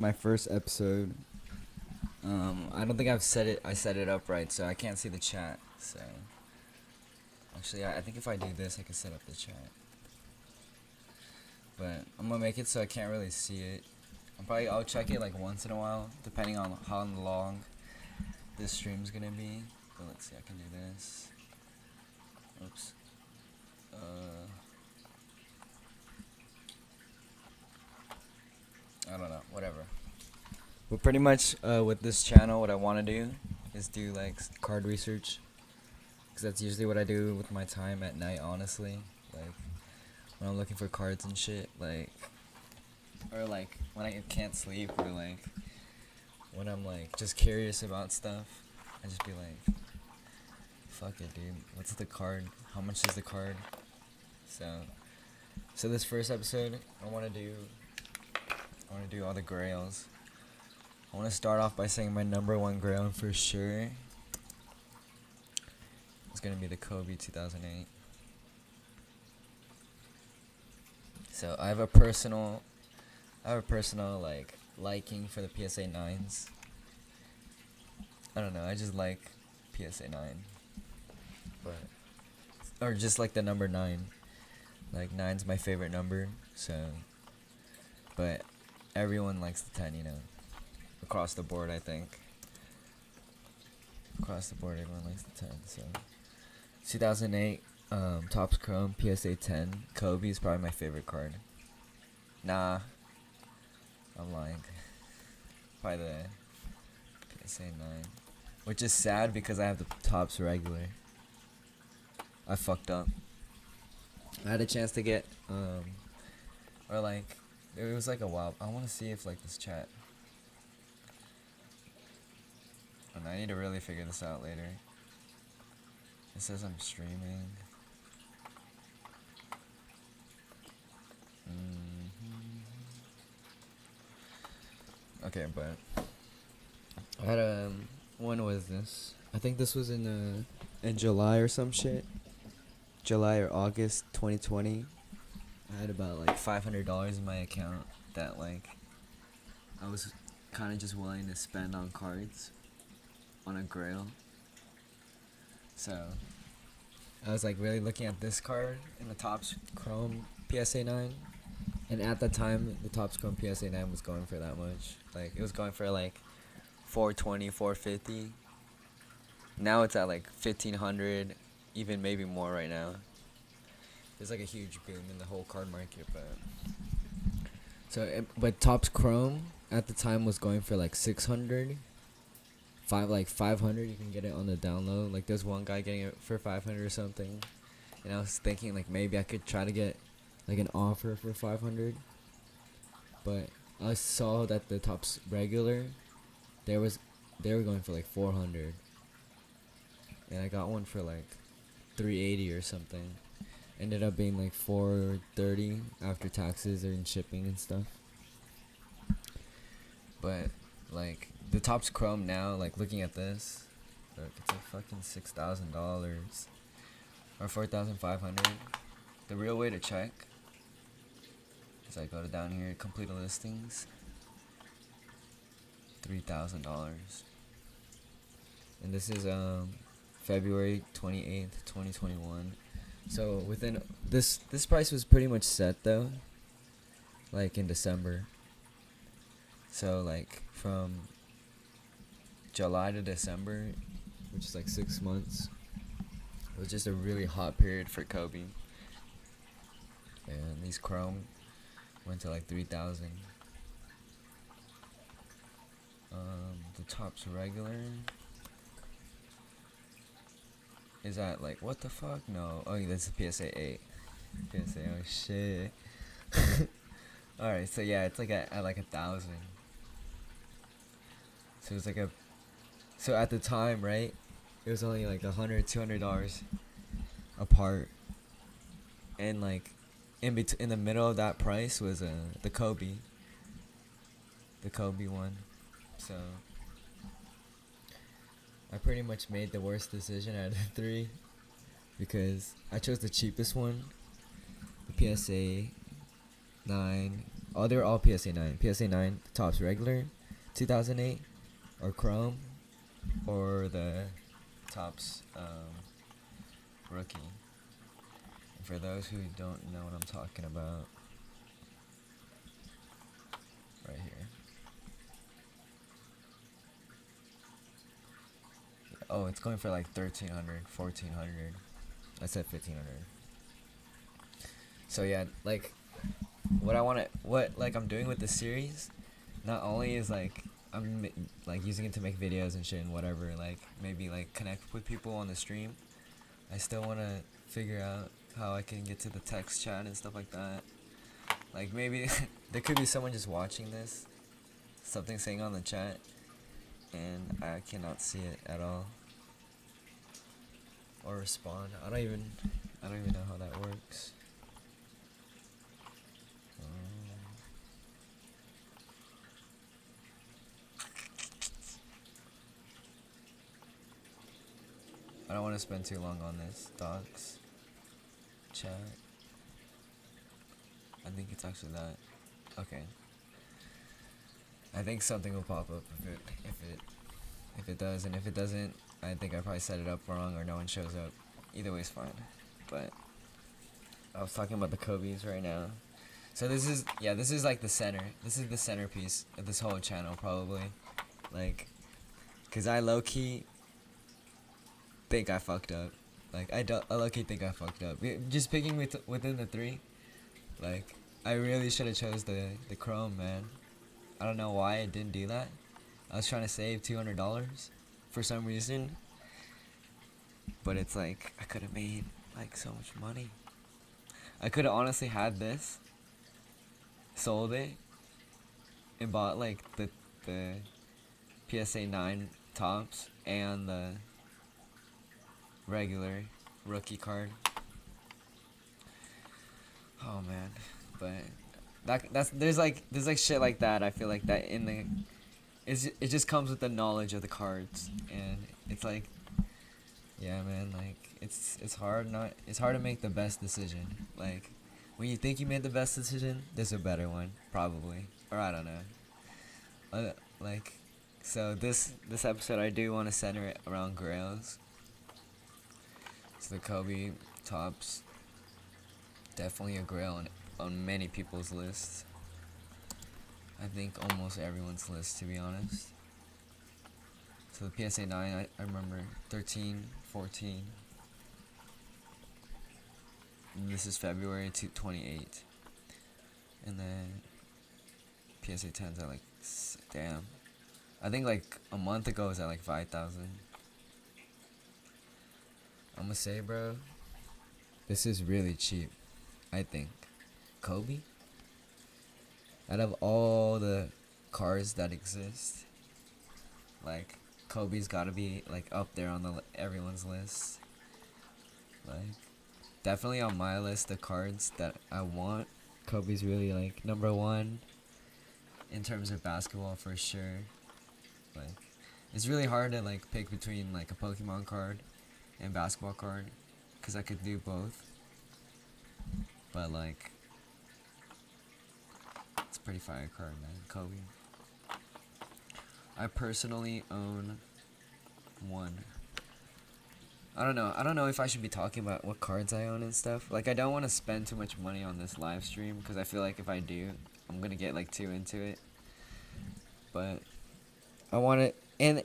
my first episode. I don't think I've set it. I set it up right, so I can't see the chat. So actually, I think if I do this, I can set up the chat. But I'm gonna make it so I can't really see it. I'll check it like once in a while, depending on how long this stream's gonna be. But let's see, I can do this. Oops. I don't know. Whatever. But pretty much with this channel, what I want to do is do like card research, because that's usually what I do with my time at night. Honestly, like when I'm looking for cards and shit, like or like when I can't sleep, or like when I'm like just curious about stuff, I just be like, fuck it, dude. What's the card? How much is the card? So, so this first episode, I want to do all the grails. I want to start off by saying my number one grail for sure. It's gonna be the Kobe 2008. So I have a personal like liking for the PSA 9s. I don't know, I just like PSA 9. But or just like the number 9. Like 9's my favorite number, so but everyone likes the 10, Across the board, I think. Across the board everyone likes the 10, so 2008 Topps Chrome PSA 10 Kobe is probably my favorite card. Nah, I'm lying. Probably the PSA 9. Which is sad because I have the Topps regular. I fucked up. I had a chance to get, or like, it was like a while. I want to see if like this chat. And I need to really figure this out later. It says I'm streaming. Okay, but I had when was this? I think this was in July or some shit. July or August 2020. I had about like $500 in my account that like I was kind of just willing to spend on cards, on a grail. So I was like really looking at this card in the Topps Chrome PSA 9, and at the time the Topps Chrome PSA 9 was going for that much. Like it was going for like 420, 450. Now it's at like 1500, even maybe more right now. There's like a huge boom in the whole card market, but Topps Chrome at the time was going for like 600. 500 you can get it on the download. Like there's one guy getting it for 500 or something. And I was thinking like maybe I could try to get like an offer for 500. But I saw that the Topps regular they were going for like 400. And I got one for like 380 or something. Ended up being like 430 after taxes and shipping and stuff. But like the Topps Chrome now, like looking at this, look, it's like fucking $6,000 or 4,500. The real way to check is I go to down here, complete listings, $3,000, and this is February 28th, 2021. So within this price was pretty much set though, like in December. So like from July to December, which is like 6 months, it was just a really hot period for Kobe. And these Chrome went to like 3,000. The Topps regular is at like, what the fuck? No, oh, that's the PSA 8. PSA, oh shit. Alright, so yeah, it's like at like 1,000. So it's like so at the time, right? It was only like $100, $200 apart, and like in the middle of that price was the Kobe one. So I pretty much made the worst decision out of the three, because I chose the cheapest one, the PSA 9 Oh, they were all PSA 9. PSA 9 tops regular, 2008, or Chrome, or the tops rookie. And for those who don't know what I'm talking about, right here. Oh, it's going for like 1300, 1400. I said 1500. So yeah, like what I want to what like I'm doing with this series, not only is like like using it to make videos and shit and whatever, like maybe like connect with people on the stream. I still want to figure out how I can get to the text chat and stuff like that. Like maybe there could be someone just watching this, something saying on the chat, and I cannot see it at all or respond. I don't even know how that works. I don't want to spend too long on this. Docs, chat. I think it's actually that. Okay. I think something will pop up if it does, and if it doesn't, I think I probably set it up wrong or no one shows up. Either way is fine. But I was talking about the Kobe's right now. So this is like the center. This is the centerpiece of this whole channel probably. Like, cause I low key think I fucked up. Like I low key think I fucked up. Just picking within the three. Like I really should have chose the Chrome, man. I don't know why I didn't do that. I was trying to save $200 for some reason, but it's like I could have made like so much money. I could have honestly had this, sold it, and bought like the PSA 9 tops and the regular rookie card. Oh man, but there's like shit like that. I feel like that in the it just comes with the knowledge of the cards, and it's like, yeah, man, like it's hard to make the best decision. Like when you think you made the best decision, there's a better one probably, or I don't know. Like so this episode I do want to center it around Grails. So the Kobe tops, definitely a Grail on many people's lists. I think almost everyone's list, to be honest. So the PSA 9, I remember 13, 14. And this is February 28. And then PSA 10's at like, damn. I think like a month ago it was at like 5,000. I'm gonna say, bro, this is really cheap, I think. Kobe? Out of all the cars that exist, like, Kobe's gotta be like up there on everyone's list. Like, definitely on my list of cards that I want, Kobe's really like number one in terms of basketball for sure. Like, it's really hard to like pick between like a Pokemon card and basketball card, cause I could do both. But like, it's a pretty fire card, man. Kobe. I personally own one. I don't know if I should be talking about what cards I own and stuff. Like, I don't want to spend too much money on this live stream, because I feel like if I do, I'm gonna get like too into it. But I want to, and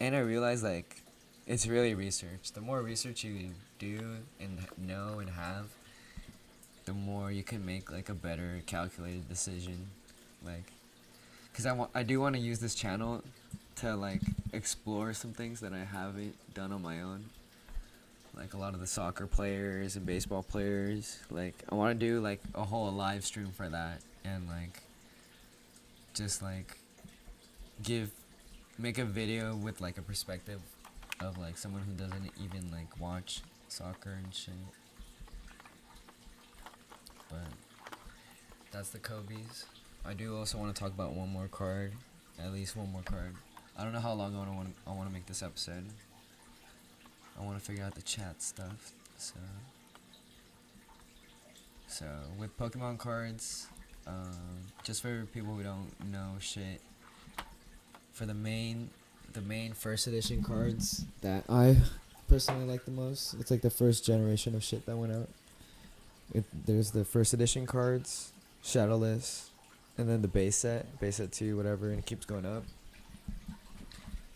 I realize like it's really research. The more research you do and know and have, the more you can make like a better calculated decision. Like, cause I do want to use this channel to like explore some things that I haven't done on my own. Like a lot of the soccer players and baseball players. Like I want to do like a whole live stream for that, and like just like make a video with like a perspective of like someone who doesn't even like watch soccer and shit. But that's the Kobe's. I do also want to talk about one more card, at least one more card. I don't know how long I want to make this episode. I want to figure out the chat stuff. So with Pokemon cards, Just for people who don't know shit, for the main first edition cards that I personally like the most, it's like the first generation of shit that went out. There's the first edition cards, Shadowless, and then the base set 2, whatever, and it keeps going up.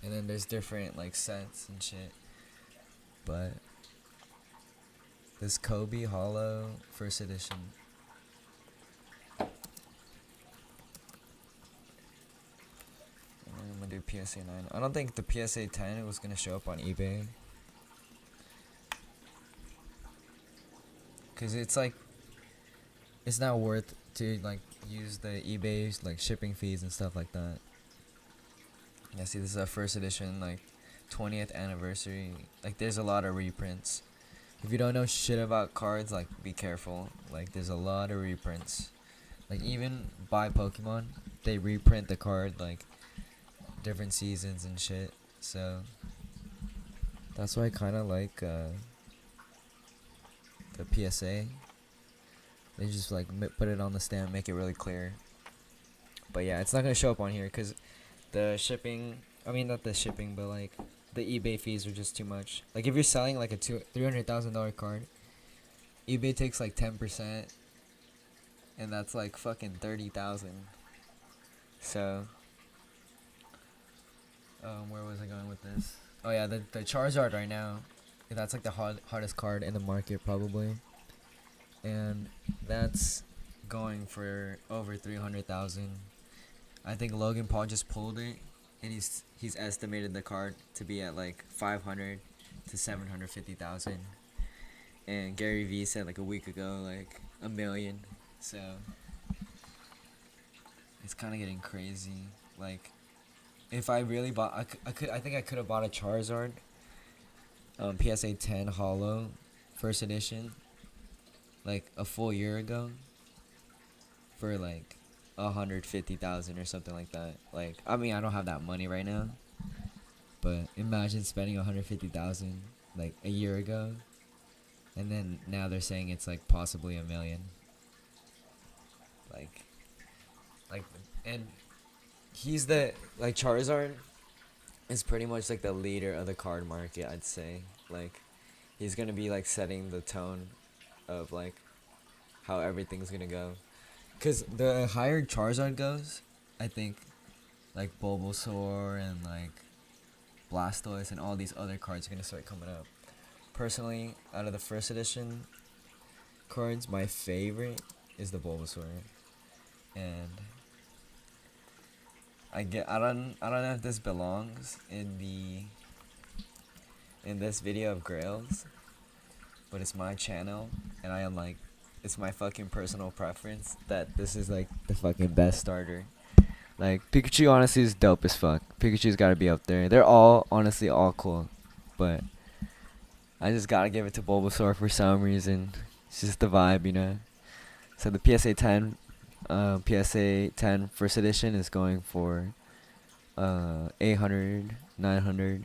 And then there's different like sets and shit. But this Kobe Hollow first edition. I'm gonna do PSA 9. I don't think the PSA 10 was gonna show up on eBay. Cause it's like, it's not worth to like use the eBay like shipping fees and stuff like that. Yeah, see, this is a first edition, like 20th anniversary. Like, there's a lot of reprints. If you don't know shit about cards, like, be careful. Like, there's a lot of reprints. Like, even by Pokemon, they reprint the card like different seasons and shit. So that's why I kind of like the PSA. They just like put it on the stamp, make it really clear. But yeah, it's not gonna show up on here because the shipping. I mean, not the shipping, but like the eBay fees are just too much. Like if you're selling like a $300,000 card, eBay takes like 10%, and that's like fucking 30,000. So, where was I going with this? Oh yeah, the Charizard right now, that's like the hardest card in the market probably, and that's going for over 300,000. I think Logan Paul just pulled it, and he's estimated the card to be at like 500 to 750,000. And Gary Vee said like a week ago like a million. So it's kind of getting crazy. Like if I really bought, I think I could have bought a Charizard, PSA 10 Hollow, first edition, like a full year ago, for like 150,000 or something like that. Like, I mean, I don't have that money right now, but imagine spending 150,000 like a year ago, and then now they're saying it's like possibly a million. Like, and he's the like Charizard is pretty much like the leader of the card market, I'd say. Like, he's gonna be like setting the tone of like how everything's gonna go. Cause the higher Charizard goes, I think, like Bulbasaur and like Blastoise and all these other cards are gonna start coming up. Personally, out of the first edition cards, my favorite is the Bulbasaur, and I don't know if this belongs in this video of Grails, but it's my channel, and I am like, it's my fucking personal preference that this is like the fucking best starter. Like, Pikachu honestly is dope as fuck. Pikachu's gotta be up there. They're all, honestly, all cool. But I just gotta give it to Bulbasaur for some reason. It's just the vibe, you know? So the PSA 10 first edition is going for 800, 900,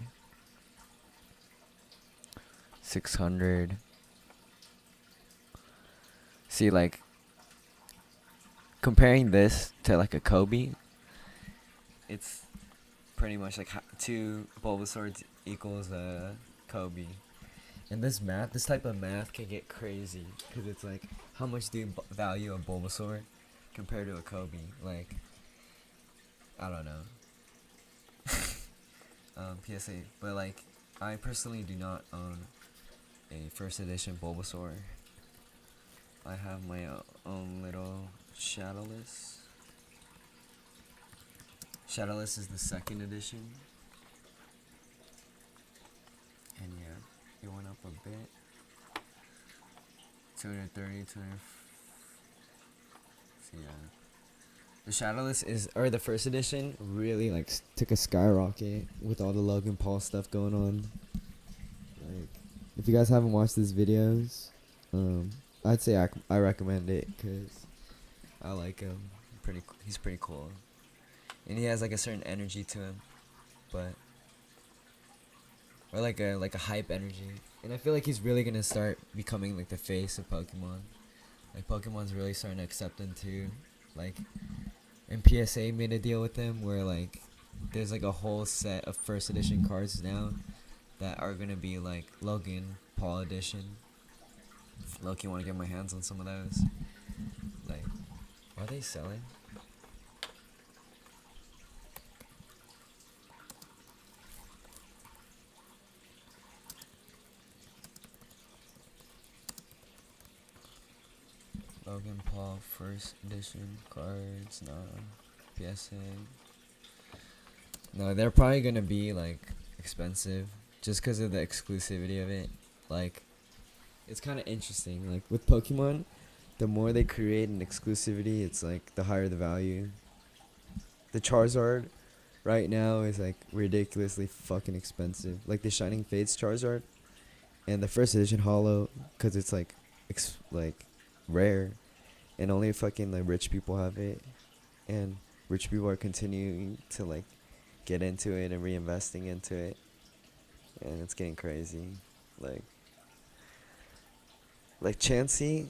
600. See, like, comparing this to like a Kobe, it's pretty much like 2 Bulbasaurs equals a Kobe. And this type of math can get crazy because it's like, how much do you value a Bulbasaur compared to a Kobe? Like, I don't know. PSA, but like, I personally do not own a first edition Bulbasaur. I have my own little Shadowless. Shadowless is the second edition. And yeah, it went up a bit. 230, 200. So yeah. The Shadowless the first edition really like took a skyrocket with all the Logan Paul stuff going on. Like, if you guys haven't watched his videos, I'd say I recommend it because I like him. He's pretty cool, and he has like a certain energy to him, or like a hype energy. And I feel like he's really gonna start becoming like the face of Pokemon. Like, Pokemon's really starting to accept him too. Like, and PSA made a deal with them where like there's like a whole set of first edition cards now that are gonna be like Logan Paul edition. Loki, want to get my hands on some of those. Like, are they selling? Logan Paul first edition cards, no. PSA. No, they're probably gonna be like expensive just because of the exclusivity of it. Like, it's kind of interesting. Like with Pokemon, the more they create an exclusivity, it's like the higher the value. The Charizard right now is like ridiculously fucking expensive. Like the Shining Fates Charizard and the first edition Holo, cause it's like like rare, and only fucking like rich people have it, and rich people are continuing to like get into it and reinvesting into it, and it's getting crazy. Like like Chansey,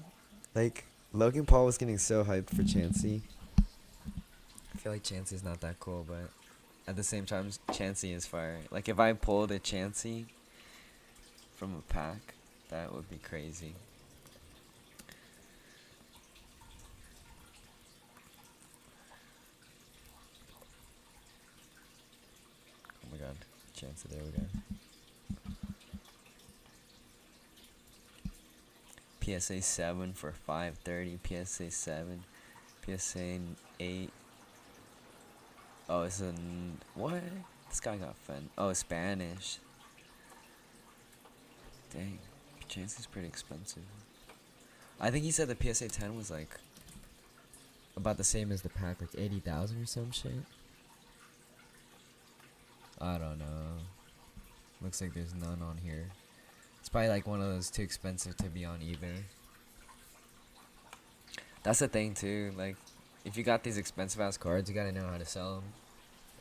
like Logan Paul was getting so hyped for Chansey. I feel like Chansey's not that cool, but at the same time, Chansey is fire. Like if I pulled a Chansey from a pack, that would be crazy. Oh my god, Chansey, there we go. PSA 7 for 530, PSA 7, PSA 8. Oh, it's a what? This guy got fun. Oh, Spanish. Dang, Chansey's pretty expensive. I think he said the PSA 10 was like about the same as the pack, like 80,000 or some shit. I don't know. Looks like there's none on here. It's probably like one of those too expensive to be on eBay. That's the thing too. Like, if you got these expensive ass cards, you gotta know how to sell them,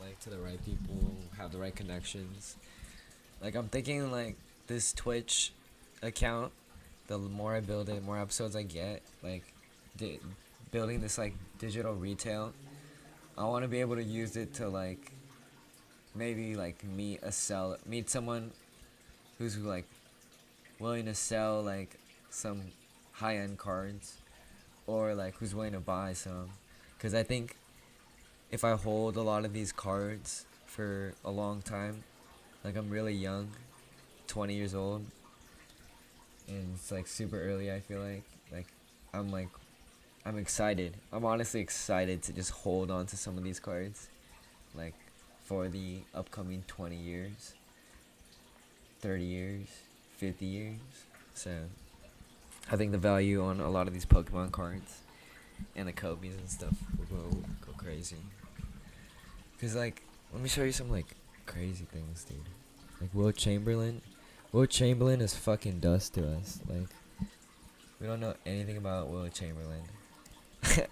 like to the right people, have the right connections. Like I'm thinking like this Twitch account, the more I build it, more episodes I get, like building this like digital retail. I want to be able to use it to like maybe like meet someone who's like willing to sell like some high end cards, or like who's willing to buy some, because I think if I hold a lot of these cards for a long time, like I'm really young, 20 years old, and it's like super early. I feel like I'm like I'm excited. I'm honestly excited to just hold on to some of these cards, like for the upcoming 20 years, 30 years, 50 years. So I think the value on a lot of these Pokemon cards and the Kobe's and stuff will go crazy. Cause like, let me show you some like crazy things, dude. Like Will Chamberlain. Will Chamberlain is fucking dust to us. Like, we don't know anything about Will Chamberlain.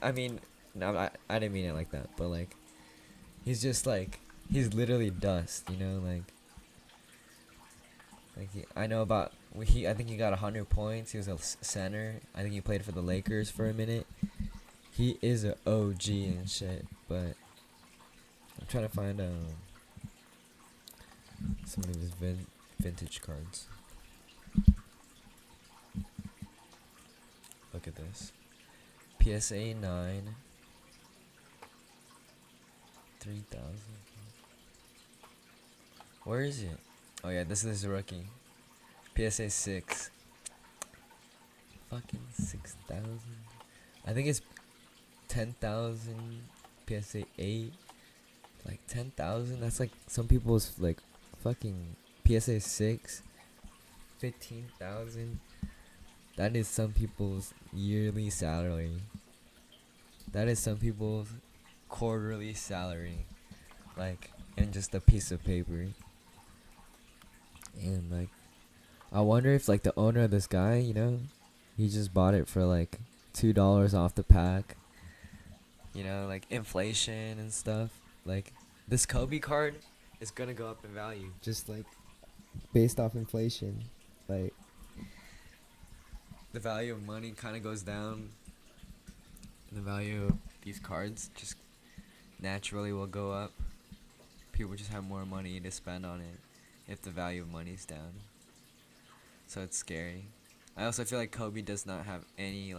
I mean, no, I didn't mean it like that, but like, he's just like, he's literally dust, you know, like I know about I think he got 100 points. He was a center. I think he played for the Lakers for a minute. He is a OG and shit, but I'm trying to find some of his vintage cards. Look at this. PSA 9. 3,000. Where is it? Oh yeah, this is a rookie. PSA 6. Fucking 6,000. I think it's 10,000. PSA 8. Like 10,000. That's like some people's like fucking PSA 6. 15,000. That is some people's yearly salary. That is some people's quarterly salary. Like, in just a piece of paper. And like, I wonder if like the owner of this guy, you know, he just bought it for like $2 off the pack. You know, like inflation and stuff. Like, this Kobe card is gonna go up in value, just like based off inflation. Like, the value of money kind of goes down, and the value of these cards just naturally will go up. People just have more money to spend on it if the value of money's down. So it's scary. I also feel like Kobe does not have anything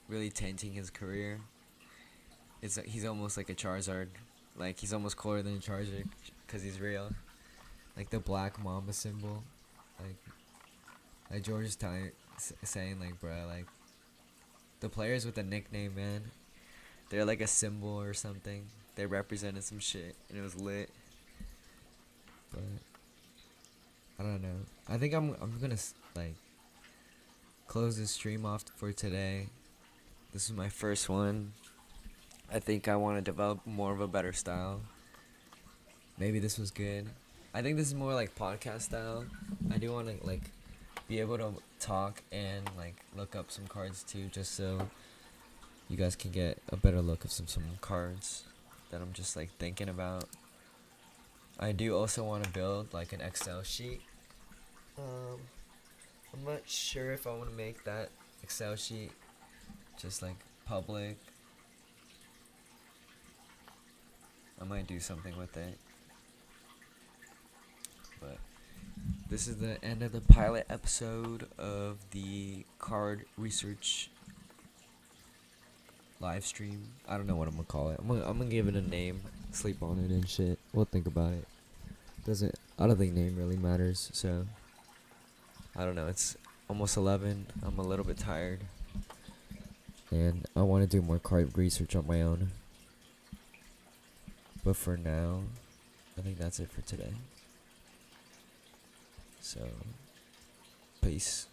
really tainting his career. He's almost like a Charizard. Like he's almost cooler than a Charizard because he's real. Like the Black Mamba symbol. Like George is saying like, bro, like the players with a nickname, man, they're like a symbol or something. They represented some shit and it was lit. But I don't know. I think I'm gonna like close this stream off for today. This is my first one. I think I want to develop more of a better style. Maybe this was good. I think this is more like podcast style. I do want to like be able to talk and like look up some cards too, just so you guys can get a better look of some cards that I'm just like thinking about. I do also want to build like an Excel sheet. I'm not sure if I want to make that Excel sheet just like public. I might do something with it. But this is the end of the pilot episode of the card research live stream. I don't know what I'm gonna call it. I'm gonna give it a name, sleep on it and shit. We'll think about it. I don't think name really matters. So I don't know. It's almost 11. I'm a little bit tired, and I want to do more card research on my own. But for now, I think that's it for today. So, peace.